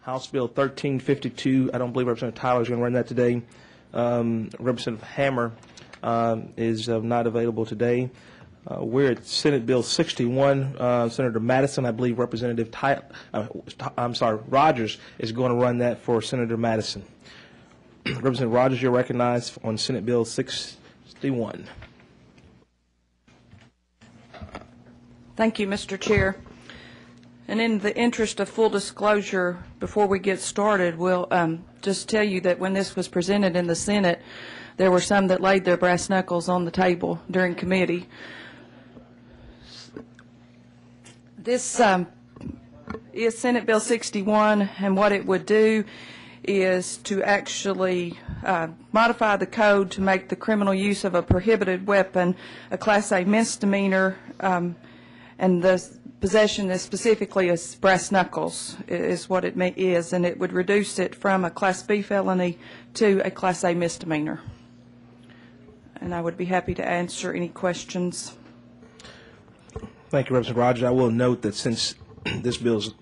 House Bill 1352. I don't believe Representative Tyler is going to run that today. Representative Hammer is not available today. We're at Senate Bill 61. Senator Madison, I believe Representative Rogers is going to run that for Senator Madison. Representative Rogers, you're recognized on Senate Bill 61. Thank you, Mr. Chair. And in the interest of full disclosure, before we get started, we'll just tell you that when this was presented in the Senate, there were some that laid their brass knuckles on the table during committee. This is Senate Bill 61, and what it would do is to actually modify the code to make the criminal use of a prohibited weapon a Class A misdemeanor, and the possession is specifically as brass knuckles is what it is, and it would reduce it from a Class B felony to a Class A misdemeanor. And I would be happy to answer any questions. Thank you, Representative Rogers. I will note that since this bill is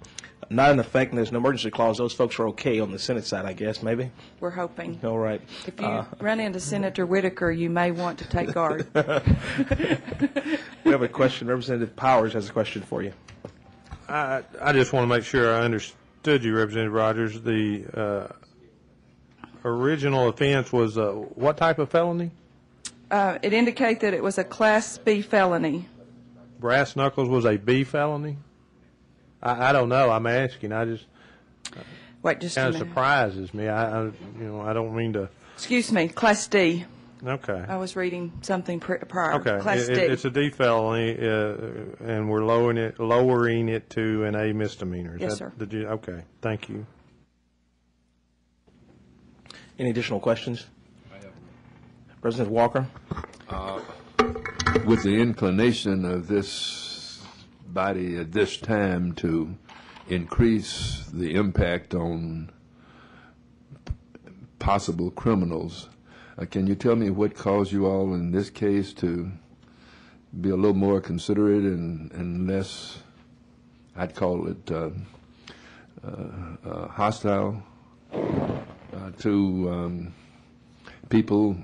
not in effect and there's an emergency clause, those folks are okay on the Senate side, I guess, maybe? We're hoping. All right. If you run into Senator Whitaker, you may want to take guard. We have a question. Representative Powers has a question for you. I just want to make sure I understood you, Representative Rogers. The original offense was what type of felony? It indicated that it was a Class B felony. Brass knuckles was a B felony? I don't know. I'm asking. I just Wait just kind a of minute. Surprises me. I don't mean to. Excuse me, Class D. Okay. I was reading something prior. Okay. Class D. It's a D felony, and we're lowering it to an A misdemeanor. Yes, sir. Okay. Thank you. Any additional questions? President Walker? With the inclination of this body at this time to increase the impact on possible criminals, can you tell me what caused you all in this case to be a little more considerate and less, I'd call it hostile to people,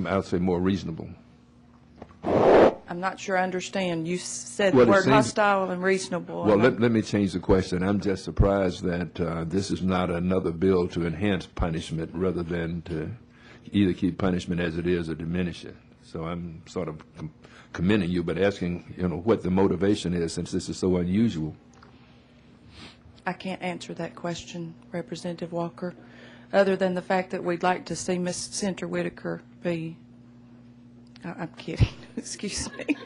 I'll say more reasonable? I'm not sure I understand. You said the word hostile and reasonable. Well, let me change the question. I'm just surprised that this is not another bill to enhance punishment rather than to either keep punishment as it is or diminish it. So I'm sort of commending you, but asking, what the motivation is, since this is so unusual. I can't answer that question, Representative Walker, other than the fact that we'd like to see Ms. Senator Whitaker be. I'm kidding. Excuse me.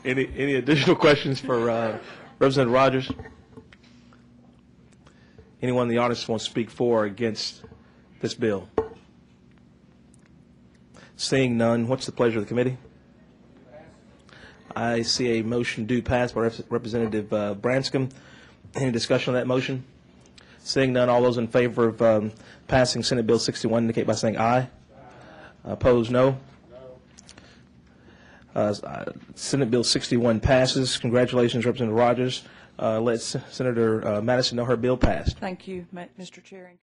Any additional questions for Representative Rogers? Anyone in the audience want to speak for or against this bill? Seeing none, what's the pleasure of the committee? I see a motion do pass by Representative Branscombe. Any discussion on that motion? Seeing none, all those in favor of passing Senate Bill 61 indicate by saying aye. Opposed, no. Senate Bill 61 passes. Congratulations, Representative Rogers. Let Senator Madison know her bill passed. Thank you, Mr. Chair.